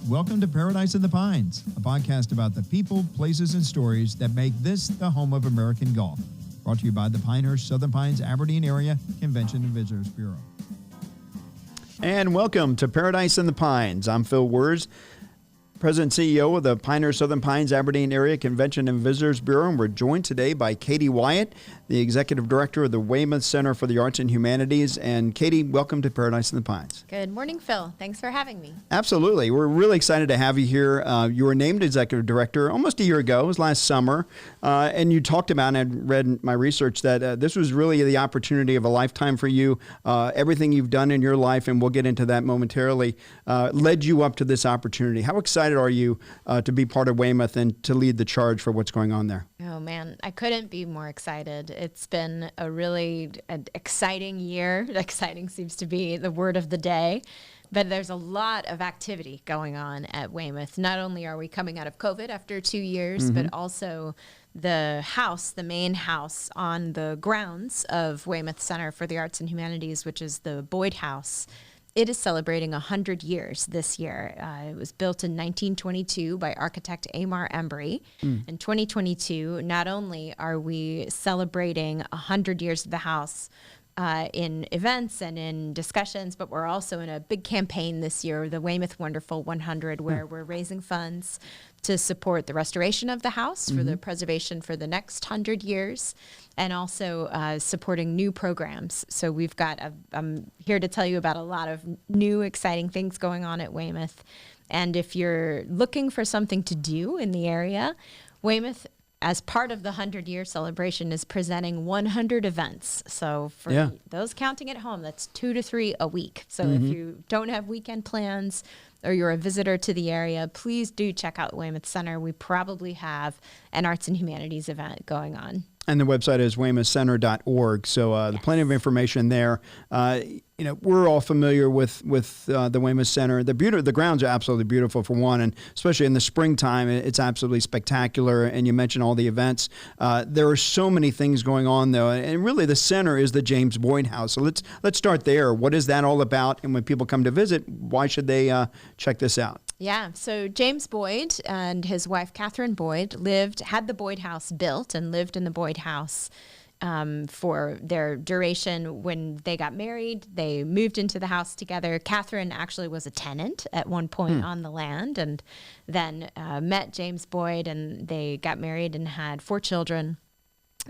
Welcome to Paradise in the Pines, a podcast about the people, places, and stories that make this the home of American golf. Brought to you by the Pinehurst Southern Pines Aberdeen Area Convention and Visitors Bureau. And welcome to Paradise in the Pines. I'm Phil Wurz, President and CEO of the Pinehurst Southern Pines Aberdeen Area Convention and Visitors Bureau, and we're joined today by Katie Wyatt, the Executive Director of the Weymouth Center for the Arts and Humanities. And Katie, welcome to Paradise in the Pines. Good morning, Phil. Thanks for having me. Absolutely. We're really excited to have you here. You were named Executive Director almost a year ago. It was last summer. And you talked about, and I read in my research, that this was really the opportunity of a lifetime for you. Everything you've done in your life, and we'll get into that momentarily, led you up to this opportunity. How excited are you to be part of Weymouth and to lead the charge for what's going on there? Oh, man, I couldn't be more excited. It's been a really exciting year. Exciting seems to be the word of the day. But there's a lot of activity going on at Weymouth. Not only are we coming out of COVID after 2 years, but also the house, the main house on the grounds of Weymouth Center for the Arts and Humanities, which is the Boyd House. It is celebrating 100 years this year. It was built in 1922 by architect Amar Embry. In 2022, not only are we celebrating 100 years of the house in events and in discussions, but we're also in a big campaign this year, the Weymouth Wonderful 100, where we're raising funds to support the restoration of the house for the preservation for the next 100 years, and also supporting new programs. So we've got, I'm here to tell you about a lot of new exciting things going on at Weymouth. And if you're looking for something to do in the area, Weymouth, as part of the 100-year celebration, is presenting 100 events. So for those counting at home, that's 2 to 3 a week. So if you don't have weekend plans or you're a visitor to the area, please do check out Weymouth Center. We probably have an Arts and Humanities event going on. And the website is weymouthcenter.org. So there's plenty of information there. We're all familiar with the Weymouth Center. The grounds are absolutely beautiful, for one, and especially in the springtime, it's absolutely spectacular. And you mentioned all the events. There are so many things going on, though, and really the center is the James Boyd House. So let's start there. What is that all about? And when people come to visit, why should they check this out? Yeah, so James Boyd and his wife Catherine Boyd had the Boyd House built and lived in the Boyd House for their duration. When they got married, they moved into the house together. Catherine actually was a tenant at one point on the land, and then met James Boyd, and they got married and had 4 children.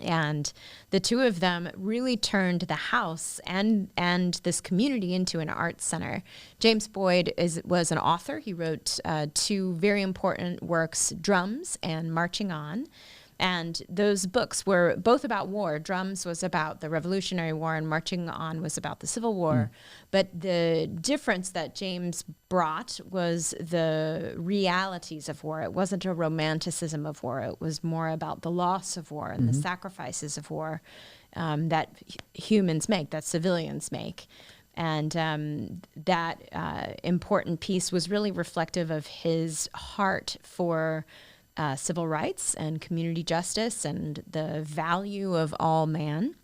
And the two of them really turned the house and this community into an arts center. James Boyd was an author. He wrote 2 very important works, Drums and Marching On. And those books were both about war. Drums was about the Revolutionary War, and Marching On was about the Civil War. But the difference that James brought was the realities of war. It wasn't a romanticism of war. It was more about the loss of war and the sacrifices of war that humans make, that civilians make. And that important piece was really reflective of his heart for civil rights and community justice and the value of all man.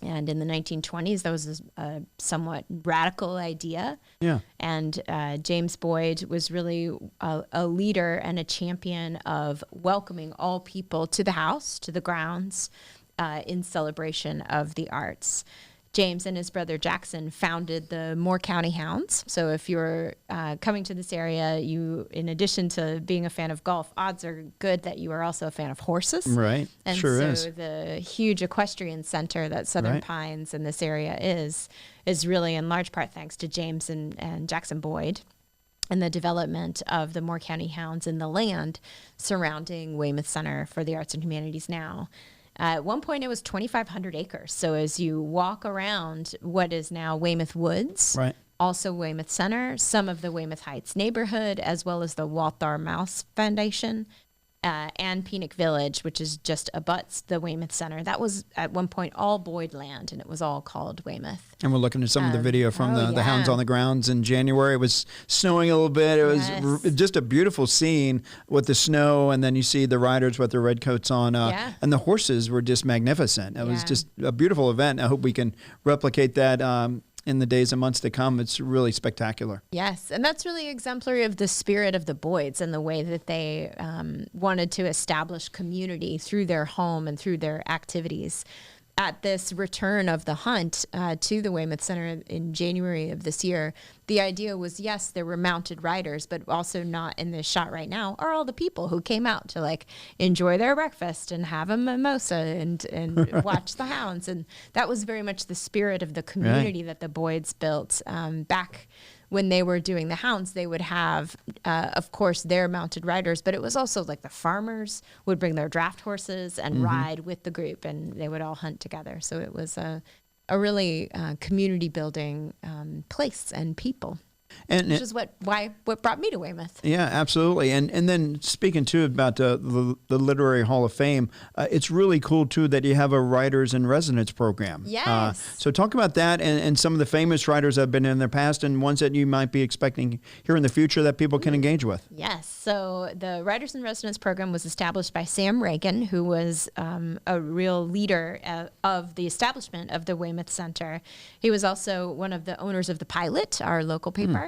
And in the 1920s, that was a somewhat radical idea. Yeah. And James Boyd was really a leader and a champion of welcoming all people to the house, to the grounds, in celebration of the arts. James and his brother Jackson founded the Moore County Hounds. So if you're coming to this area, you, in addition to being a fan of golf, odds are good that you are also a fan of horses. Right, and sure so is. The huge equestrian center that Southern Pines in this area is really in large part thanks to James and Jackson Boyd and the development of the Moore County Hounds and the land surrounding Weymouth Center for the Arts and Humanities now. At one point, it was 2,500 acres. So as you walk around what is now Weymouth Woods, also Weymouth Center, some of the Weymouth Heights neighborhood, as well as the Walthar Mouse Foundation, and Phoenix Village, which is just abuts the Weymouth Center. That was at one point all Boyd land, and it was all called Weymouth. And we're looking at some of the video from the Hounds on the Grounds in January. It was snowing a little bit. It was just a beautiful scene with the snow, and then you see the riders with their red coats on, and the horses were just magnificent. It was just a beautiful event. I hope we can replicate that in the days and months to come. It's really spectacular. Yes, and that's really exemplary of the spirit of the Boyds and the way that they wanted to establish community through their home and through their activities. At this return of the hunt to the Weymouth Center in January of this year, the idea was, yes, there were mounted riders, but also not in this shot right now are all the people who came out to like enjoy their breakfast and have a mimosa and watch the hounds. And that was very much the spirit of the community that the Boyds built back when they were doing the hounds. They would have, of course, their mounted riders, but it was also like the farmers would bring their draft horses and ride with the group, and they would all hunt together. So it was a really community building place and people. Which is what brought me to Weymouth. Yeah, absolutely. And then speaking too about the Literary Hall of Fame, it's really cool too that you have a writers in residence program. Yes. So talk about that and some of the famous writers that have been in the past and ones that you might be expecting here in the future that people can engage with. Yes. So the writers in residence program was established by Sam Reagan, who was a real leader of the establishment of the Weymouth Center. He was also one of the owners of the Pilot, our local paper.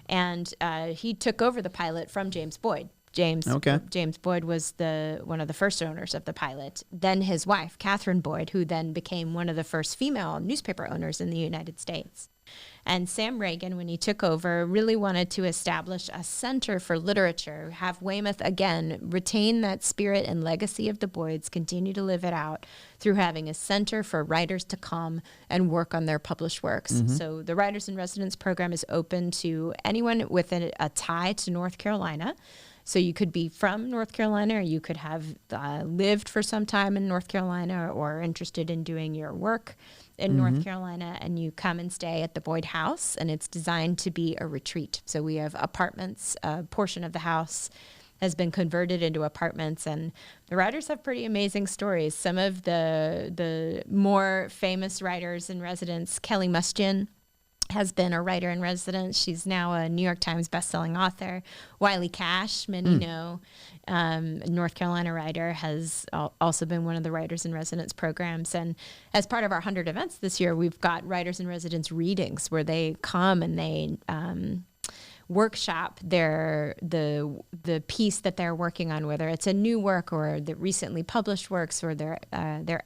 And he took over the Pilot from James Boyd. James Boyd was one of the first owners of the Pilot. Then his wife, Catherine Boyd, who then became one of the first female newspaper owners in the United States. And Sam Reagan, when he took over, really wanted to establish a center for literature, have Weymouth, again, retain that spirit and legacy of the Boyds, continue to live it out through having a center for writers to come and work on their published works. So the Writers in Residence program is open to anyone with a tie to North Carolina. So you could be from North Carolina, or you could have lived for some time in North Carolina or interested in doing your work in North Carolina, and you come and stay at the Boyd House, and it's designed to be a retreat. So we have apartments. A portion of the house has been converted into apartments, and the writers have pretty amazing stories. Some of the more famous writers in residence, Kelly Mustin has been a writer in residence. She's now a New York Times bestselling author. Wiley Cash, many know, a North Carolina writer, has also been one of the writers in residence programs. And as part of our 100 events this year, we've got writers in residence readings where they come and they workshop the piece that they're working on, whether it's a new work or the recently published works or their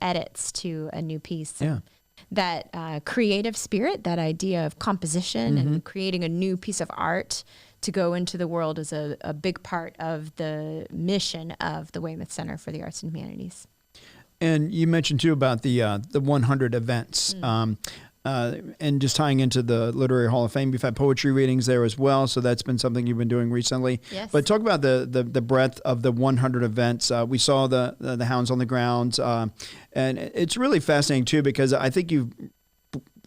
edits to a new piece. Yeah. That creative spirit, that idea of composition and creating a new piece of art to go into the world is a big part of the mission of the Weymouth Center for the Arts and Humanities. And you mentioned too about the 100 events. And just tying into the Literary Hall of Fame, you've had poetry readings there as well, so that's been something you've been doing recently. Yes. But talk about the breadth of the 100 events. We saw the Hounds on the Grounds, and it's really fascinating too because I think you've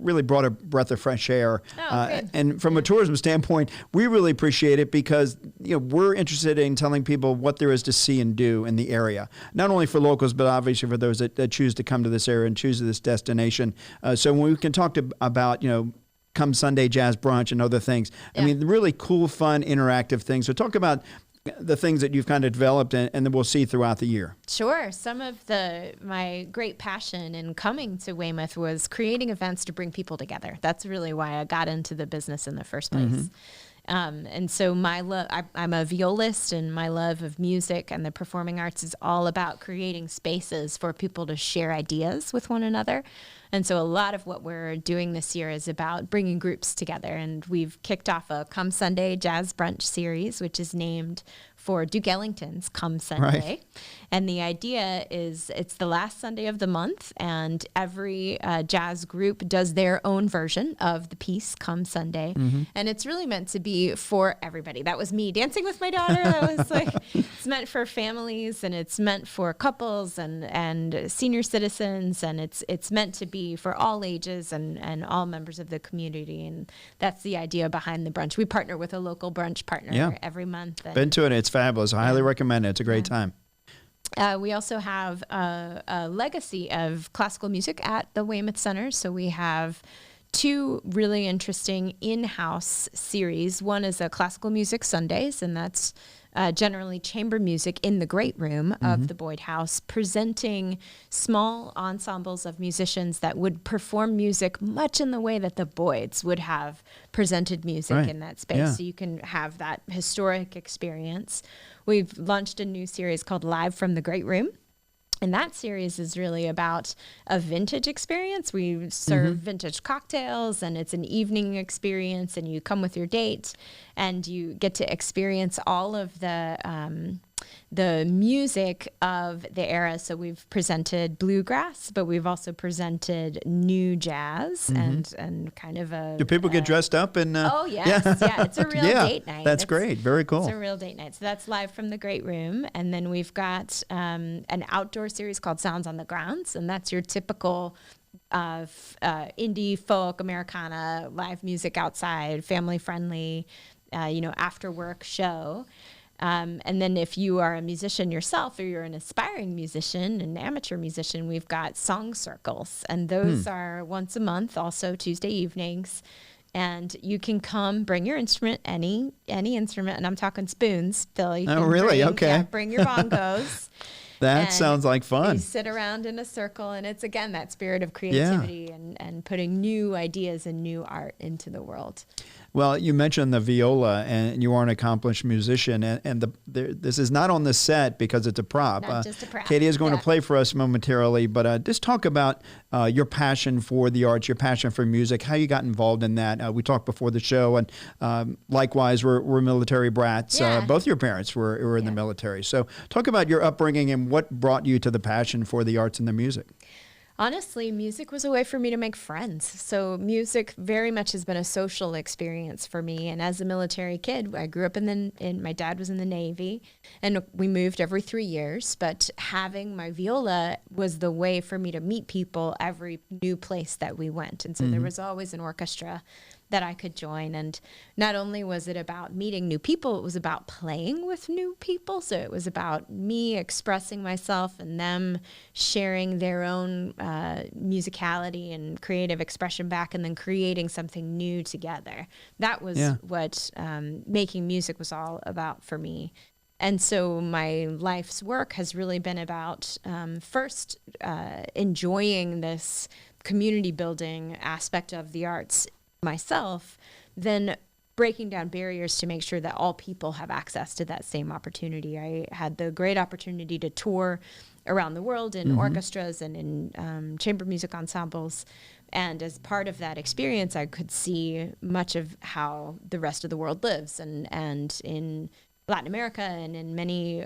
really brought a breath of fresh air. And from a tourism standpoint, we really appreciate it because we're interested in telling people what there is to see and do in the area, not only for locals, but obviously for those that choose to come to this area and choose this destination. So when we can talk about, come Sunday jazz brunch and other things, I mean, really cool, fun, interactive things. So talk about the things that you've kind of developed and that we'll see throughout the year. Sure. Some of my great passion in coming to Weymouth was creating events to bring people together. That's really why I got into the business in the first place. And so I'm a violist, and my love of music and the performing arts is all about creating spaces for people to share ideas with one another. And so a lot of what we're doing this year is about bringing groups together. And we've kicked off a Come Sunday Jazz Brunch series, which is named for Duke Ellington's Come Sunday. Right. And the idea is it's the last Sunday of the month, and every jazz group does their own version of the piece Come Sunday. And it's really meant to be for everybody. That was me dancing with my daughter. That was it's meant for families, and it's meant for couples and senior citizens, and it's meant to be for all ages and all members of the community. And that's the idea behind the brunch. We partner with a local brunch partner every month. Been to it. It's fabulous. I highly recommend it. It's a great time. We also have a legacy of classical music at the Weymouth Center. So we have two really interesting in-house series. One is a Classical Music Sundays, and that's generally chamber music in the great room of the Boyd House, presenting small ensembles of musicians that would perform music much in the way that the Boyds would have presented music in that space. So you can have that historic experience. We've launched a new series called Live from the Great Room. And that series is really about a vintage experience. We serve vintage cocktails, and it's an evening experience, and you come with your date, and you get to experience all of the music of the era. So we've presented bluegrass, but we've also presented new jazz and kind of a... Do people get dressed up? Oh, yes. Yeah, it's a real date night. That's great. Very cool. It's a real date night. So that's Live from the Great Room. And then we've got an outdoor series called Sounds on the Grounds, and that's your typical indie, folk, Americana, live music outside, family-friendly, after-work show. And then if you are a musician yourself, or you're an aspiring musician, an amateur musician, we've got song circles. And those are once a month, also Tuesday evenings. And you can come, bring your instrument, any instrument. And I'm talking spoons, Phil. You can bring your bongos. That sounds like fun. You sit around in a circle, and it's, again, that spirit of creativity and putting new ideas and new art into the world. Well, you mentioned the viola, and you are an accomplished musician, and this is not on the set because it's a prop. Not just a prop. Katie is going to play for us momentarily, but just talk about your passion for the arts, your passion for music, how you got involved in that. We talked before the show, and likewise, we're military brats. Both your parents were in the military. So talk about your upbringing and what brought you to the passion for the arts and the music. Honestly, music was a way for me to make friends. So music very much has been a social experience for me. And as a military kid, I grew up my dad was in the Navy, and we moved every 3 years. But having my viola was the way for me to meet people every new place that we went. And so there was always an orchestra that I could join. And not only was it about meeting new people, it was about playing with new people. So it was about me expressing myself and them sharing their own musicality and creative expression back, and then creating something new together. That was what making music was all about for me. And so my life's work has really been about first enjoying this community building aspect of the arts myself, then breaking down barriers to make sure that all people have access to that same opportunity. I had the great opportunity to tour around the world in orchestras and in chamber music ensembles. And as part of that experience, I could see much of how the rest of the world lives. And in Latin America and in many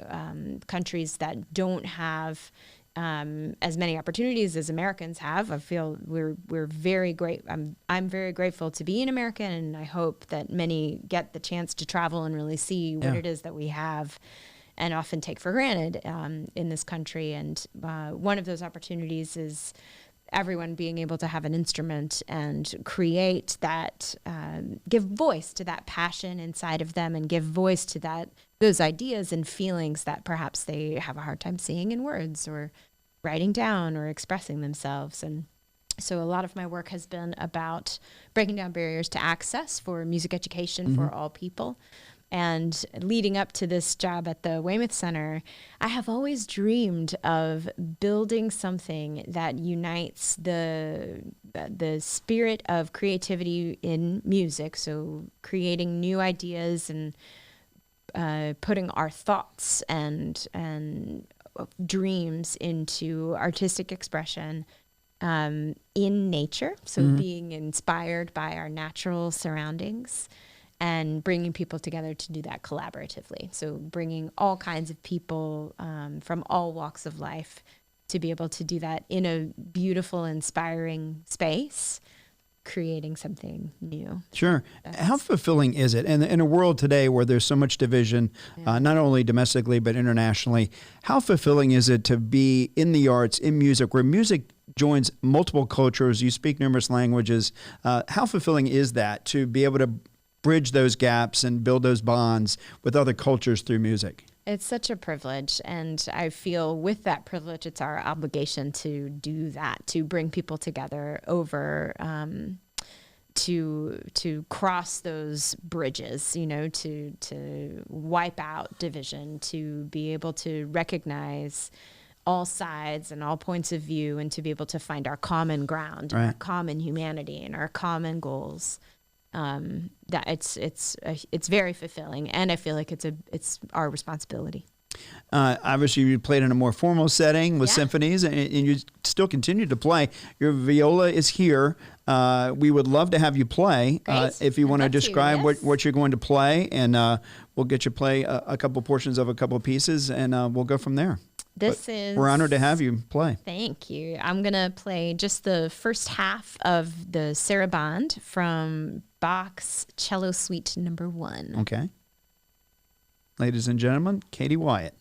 countries that don't have as many opportunities as Americans have, I feel we're very great. I'm very grateful to be an American, and I hope that many get the chance to travel and really see what it is that we have and often take for granted in this country. And one of those opportunities is everyone being able to have an instrument and create that, give voice to that passion inside of them, and give voice to those ideas and feelings that perhaps they have a hard time seeing in words or writing down or expressing themselves. And so a lot of my work has been about breaking down barriers to access for music education for all people. And leading up to this job at the Weymouth Center, I have always dreamed of building something that unites the spirit of creativity in music. So creating new ideas and putting our thoughts and dreams into artistic expression in nature. So being inspired by our natural surroundings and bringing people together to do that collaboratively. So bringing all kinds of people from all walks of life to be able to do that in a beautiful, inspiring space, creating something new. Sure. How fulfilling is it? And in a world today where there's so much division, not only domestically but internationally, how fulfilling is it to be in the arts, in music, where music joins multiple cultures, you speak numerous languages? How fulfilling is that to be able to bridge those gaps and build those bonds with other cultures through music? It's such a privilege, and I feel with that privilege, it's our obligation to do that, to bring people together over, to cross those bridges, to wipe out division, to be able to recognize all sides and all points of view, and to be able to find our common ground, and our common humanity, and our common goals. That it's very fulfilling, and I feel like it's our responsibility. Obviously, you played in a more formal setting with symphonies, and you still continue to play. Your viola is here. We would love to have you play. If you want to describe what you're going to play, and we'll get you play a couple portions of a couple pieces, and we'll go from there. We're honored to have you play. Thank you. I'm going to play just the first half of the Sarabande from Bach's Cello Suite No. 1. Okay. Ladies and gentlemen, Katie Wyatt.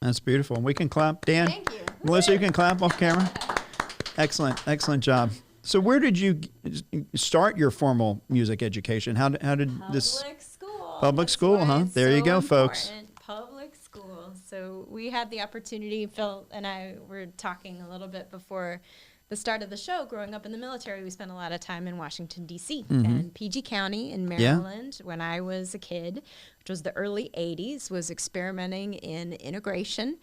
That's beautiful. We can clap. Dan? Thank you. Melissa, you can clap off camera. Excellent job. So where did you start your formal music education? How did this? Public school. Public school, huh? There you go, folks. Public school. So we had the opportunity, Phil and I were talking a little bit before the start of the show. Growing up in the military, we spent a lot of time in Washington, D.C. and PG County in Maryland. When I was a kid, which was the early 80s, was experimenting in integration,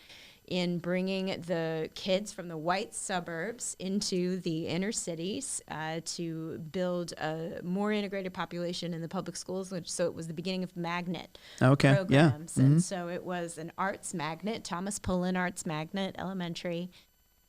in bringing the kids from the white suburbs into the inner cities to build a more integrated population in the public schools. So it was the beginning of magnet programs. And so it was an arts magnet, Thomas Pullen Arts Magnet Elementary.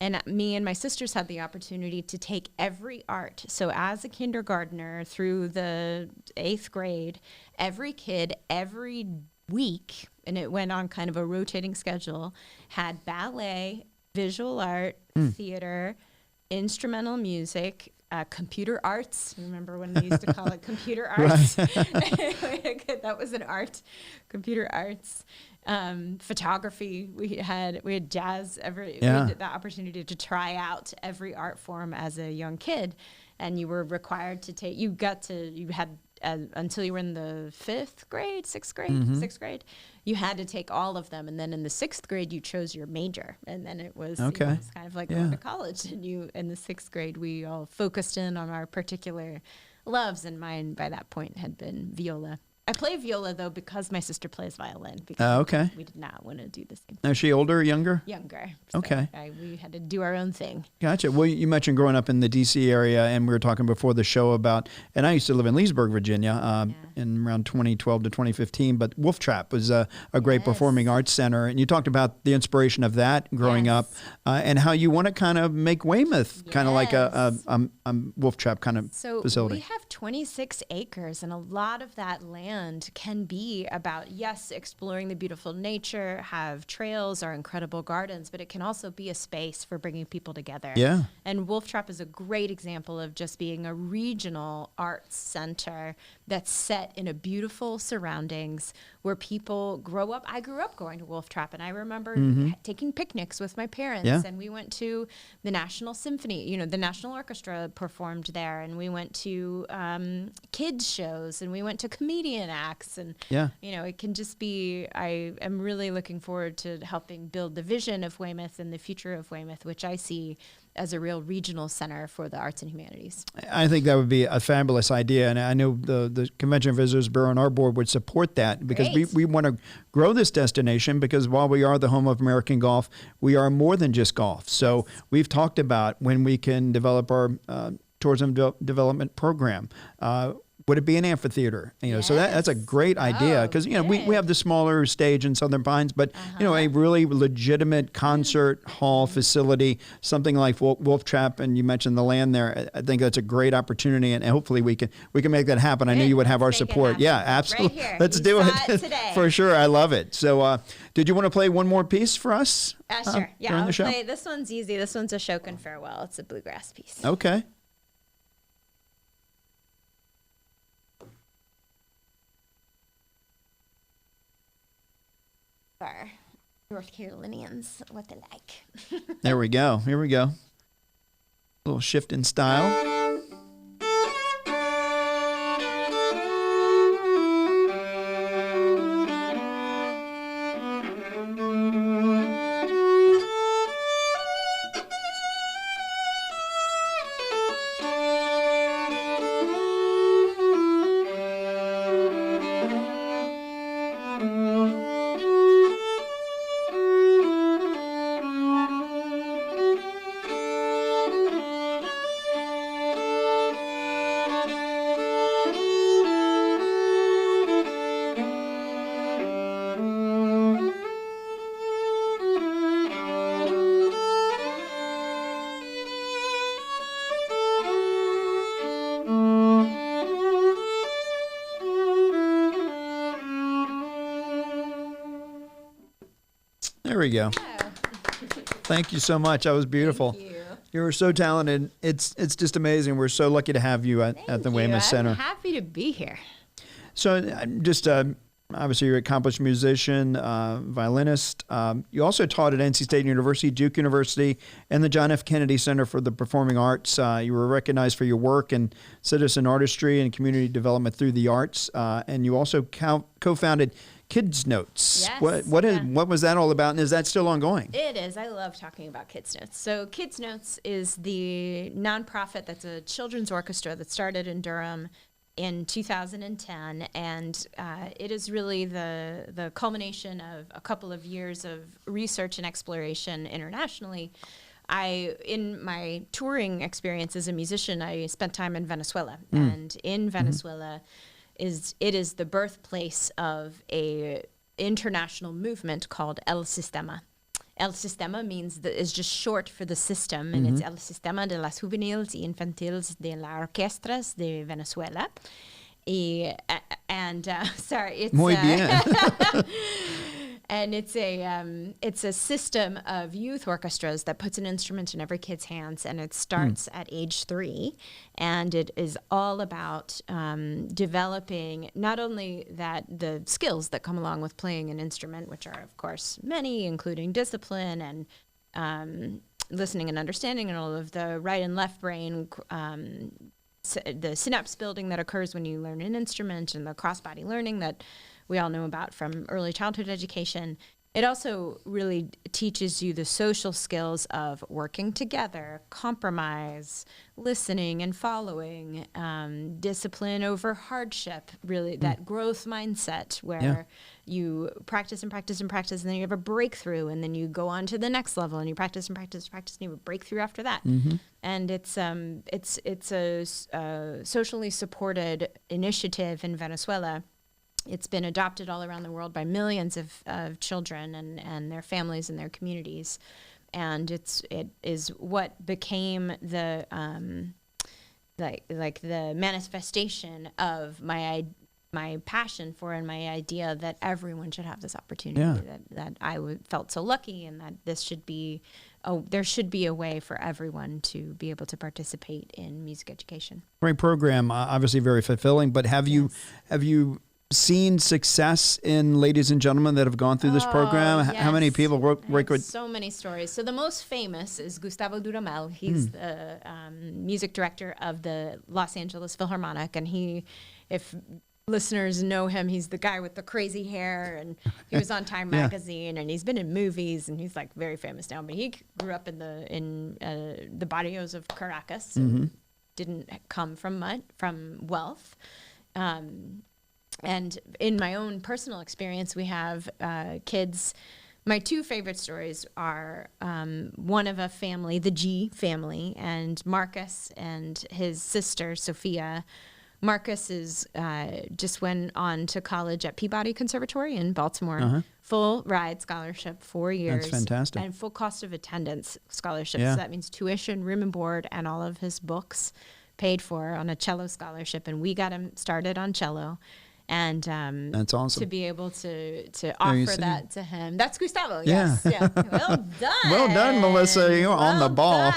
And me and my sisters had the opportunity to take every art. So as a kindergartner through the 8th grade, every kid, every week, and it went on kind of a rotating schedule, had ballet, visual art, theater, instrumental music, computer arts. Remember when they used to call it computer arts? That was an art, computer arts. Photography, we had jazz. We had the opportunity to try out every art form as a young kid, and you were required to take. You had until you were in the 5th grade, 6th grade. You had to take all of them, and then in the 6th grade, you chose your major, and then it was, it was kind of like going to college. And in the 6th grade, we all focused in on our particular loves, and mine by that point had been viola. I play viola, though, because my sister plays violin. Because we did not want to do the same thing. Is she older or younger? Younger. So okay. We had to do our own thing. Gotcha. Well, you mentioned growing up in the D.C. area, and we were talking before the show about, and I used to live in Leesburg, Virginia, in around 2012 to 2015, but Wolf Trap was a great performing arts center, and you talked about the inspiration of that growing up, and how you want to kind of make Weymouth kind of like a Wolf Trap kind of facility. So we have 26 acres, and a lot of that land can be about, exploring the beautiful nature, have trails or incredible gardens, but it can also be a space for bringing people together. Yeah. And Wolf Trap is a great example of just being a regional arts center that's set set in a beautiful surroundings where people grow up. I grew up going to Wolf Trap, and I remember taking picnics with my parents, and we went to the National Symphony. The National Orchestra performed there, and we went to kids shows, and we went to comedian acts, and it can just be. I am really looking forward to helping build the vision of Weymouth and the future of Weymouth, which I see as a real regional center for the arts and humanities. I think that would be a fabulous idea, and I know the Convention and Visitors Bureau and our board would support that, because we want to grow this destination, because while we are the home of American golf, we are more than just golf. So we've talked about when we can develop our tourism development program. Would it be an amphitheater? So that's a great idea, because we have the smaller stage in Southern Pines, but a really legitimate concert hall facility, something like Wolf Trap, and you mentioned the land there. I think that's a great opportunity, and hopefully we can make that happen. I know you would have our support. Yeah, absolutely. Right here. Let's do it for sure. I love it. So, did you want to play one more piece for us? Sure. Yeah, I'll the show? play. This one's easy. This one's a Shokin Farewell. It's a bluegrass piece. Okay. For North Carolinians, what they like. There we go. Here we go. A little shift in style. There we go. Thank you so much. That was beautiful. Thank you. You were so talented. It's just amazing. We're so lucky to have you at the Weymouth Center. I'm happy to be here. So just obviously you're an accomplished musician, violinist. You also taught at NC State University, Duke University, and the John F. Kennedy Center for the Performing Arts. You were recognized for your work in citizen artistry and community development through the arts. And you also co-founded Kids Notes. Yes. What was that all about, and is that still ongoing? It is. I love talking about Kids Notes. So Kids Notes is the nonprofit that's a children's orchestra that started in Durham in 2010, and it is really the culmination of a couple of years of research and exploration internationally. In my touring experience as a musician, I spent time in Venezuela, and in Venezuela, it is the birthplace of a international movement called El Sistema. El Sistema is just short for the system, and it's El Sistema de las Juveniles y Infantiles de las Orquestas de Venezuela. Sorry, it's muy bien. And it's a system of youth orchestras that puts an instrument in every kid's hands, and it starts at age 3, and it is all about developing not only the skills that come along with playing an instrument, which are of course many, including discipline and listening and understanding, and all of the right and left brain, the synapse building that occurs when you learn an instrument, and the cross-body learning that we all know about from early childhood education. It also really teaches you the social skills of working together, compromise, listening and following, discipline over hardship, really that growth mindset where you practice and practice and practice, and then you have a breakthrough, and then you go on to the next level, and you practice and practice and practice, and you have a breakthrough after that. And it's a socially supported initiative in Venezuela. It's been adopted all around the world by millions of children and their families and their communities, and it is what became the like the manifestation of my my passion for and my idea that everyone should have this opportunity, that I felt so lucky, and that this should be, there should be a way for everyone to be able to participate in music education. Great program, obviously very fulfilling, but have you seen success in ladies and gentlemen that have gone through this program? Yes. How many people work with? So many stories. So the most famous is Gustavo Dudamel. He's the music director of the Los Angeles Philharmonic, and if listeners know him, he's the guy with the crazy hair, and he was on Time magazine, and he's been in movies, and he's like very famous now. But he grew up in the barrios of Caracas, so didn't come from wealth. And in my own personal experience, we have kids. My two favorite stories are one of a family, the G family, and Marcus and his sister, Sophia. Marcus just went on to college at Peabody Conservatory in Baltimore. Full ride scholarship, 4 years. That's fantastic. And full cost of attendance scholarship. Yeah. So that means tuition, room and board, and all of his books paid for on a cello scholarship. And we got him started on cello. And that's awesome. To be able to offer that to him. That's Gustavo. Yes. Yeah. Well done. Well done, Melissa. You're on the ball.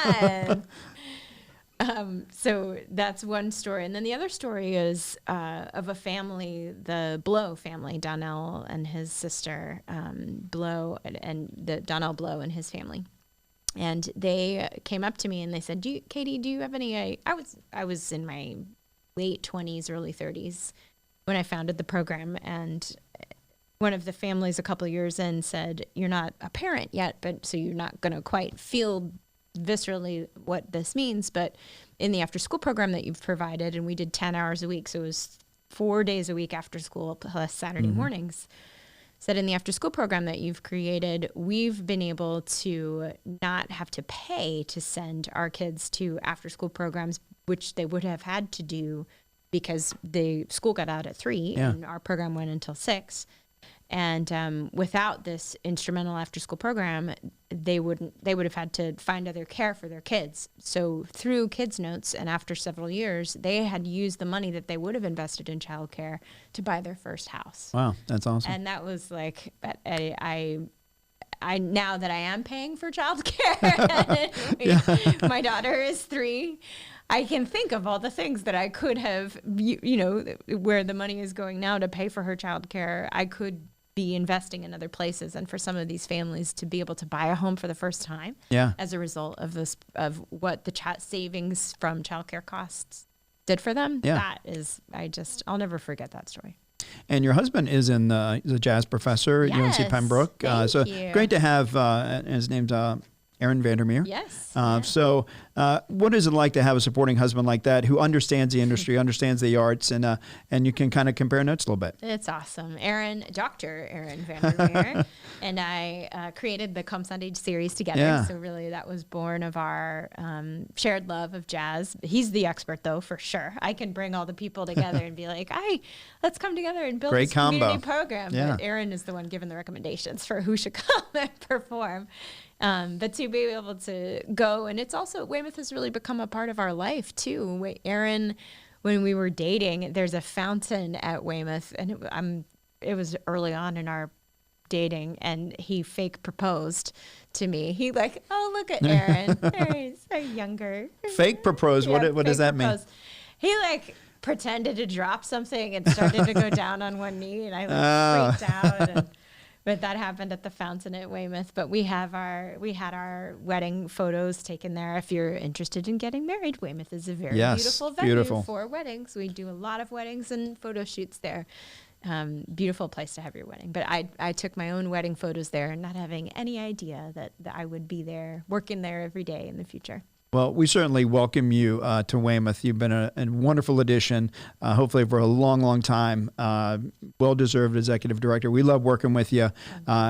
So that's one story. And then the other story is of a family, the Blow family, Donnell and his sister, Blow, and the Donnell Blow and his family. And they came up to me and they said, Katie, do you have any, I was in my late 20s, early 30s when I founded the program. And one of the families a couple of years in said, you're not a parent yet, but so you're not going to quite feel viscerally what this means, but in the after school program that you've provided, and we did 10 hours a week, so it was 4 days a week after school plus Saturday mornings, said in the after school program that you've created, we've been able to not have to pay to send our kids to after school programs, which they would have had to do because the school got out at 3 and our program went until 6. And without this instrumental after school program, they would have had to find other care for their kids. So through Kids Notes and after several years, they had used the money that they would have invested in childcare to buy their first house. Wow, that's awesome. And that was like, I now that I am paying for childcare, my daughter is 3. I can think of all the things that I could have, where the money is going now to pay for her childcare. I could be investing in other places, and for some of these families to be able to buy a home for the first time, as a result of this, of what the savings from childcare costs did for them. That is, I'll never forget that story. And your husband is he's a jazz professor at UNC Pembroke. So you. Great to have. His name's Aaron Vandermeer. Yes. So what is it like to have a supporting husband like that who understands the industry, understands the arts, and you can kind of compare notes a little bit? It's awesome. Dr. Aaron Vandermeer and I created the Come Sunday series together. Yeah. So really that was born of our shared love of jazz. He's the expert though, for sure. I can bring all the people together and be like, let's come together and build Great this combo. community program. Yeah. But Aaron is the one giving the recommendations for who should come and perform. But to be able to go, and it's also, Weymouth has really become a part of our life too. Aaron, when we were dating, there's a fountain at Weymouth, and it was early on in our dating, and he fake proposed to me. He look at Aaron. He's so younger. Fake propose. What does that mean? He pretended to drop something and started to go down on one knee, and I freaked out. But that happened at the fountain at Weymouth. But we had our wedding photos taken there. If you're interested in getting married, Weymouth is a very beautiful venue for weddings. We do a lot of weddings and photo shoots there. Beautiful place to have your wedding. But I took my own wedding photos there, not having any idea that I would be there, working there every day in the future. Well, we certainly welcome you to Weymouth. You've been a wonderful addition, hopefully for a long, long time. Well-deserved executive director. We love working with you.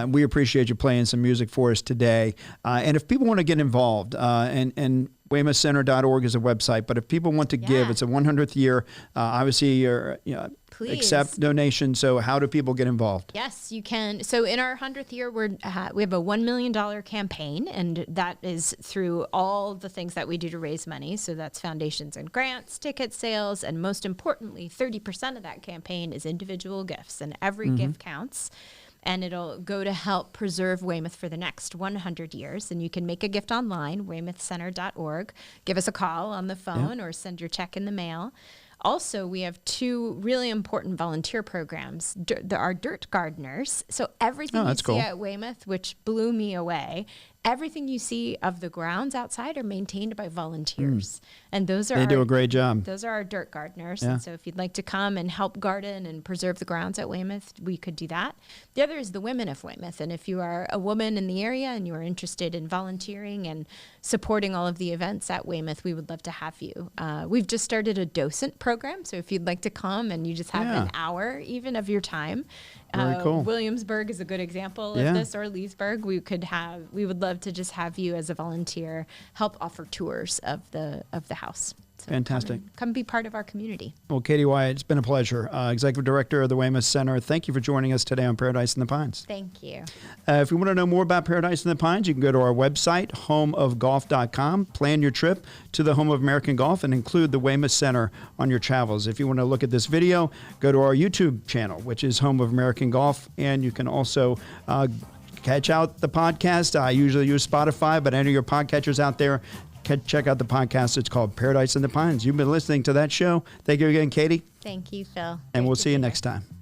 We appreciate you playing some music for us today. And if people want to get involved and WeymouthCenter.org is a website, but if people want to give, it's a 100th year. Obviously, you're, Please accept donations. So how do people get involved? Yes, you can. So in our 100th year, we have a $1 million campaign, and that is through all the things that we do to raise money. So that's foundations and grants, ticket sales, and most importantly, 30% of that campaign is individual gifts, and every gift counts. And it'll go to help preserve Weymouth for the next 100 years. And you can make a gift online, weymouthcenter.org. Give us a call on the phone or send your check in the mail. Also, we have two really important volunteer programs. There are dirt gardeners. So everything you see at Weymouth, which blew me away, everything you see of the grounds outside are maintained by volunteers. And those are They do a great job. Those are our dirt gardeners. And so if you'd like to come and help garden and preserve the grounds at Weymouth, we could do that. The other is the Women of Weymouth. And if you are a woman in the area and you are interested in volunteering and supporting all of the events at Weymouth, we would love to have you. We've just started a docent program. So if you'd like to come and you just have an hour even of your time. Very cool. Williamsburg is a good example of this, or Leesburg. We would love to just have you as a volunteer help offer tours of the house. So Fantastic. Come be part of our community. Well, Katie Wyatt, it's been a pleasure. Executive Director of the Weymouth Center. Thank you for joining us today on Paradise in the Pines. Thank you. If you want to know more about Paradise in the Pines, you can go to our website, homeofgolf.com. Plan your trip to the home of American golf and include the Weymouth Center on your travels. If you want to look at this video, go to our YouTube channel, which is Home of American Golf. And you can also catch out the podcast. I usually use Spotify, but any of your podcatchers out there, check out the podcast. It's called Paradise in the Pines. You've been listening to that show. Thank you again, Katie. Thank you, Phil. And we'll see you next time.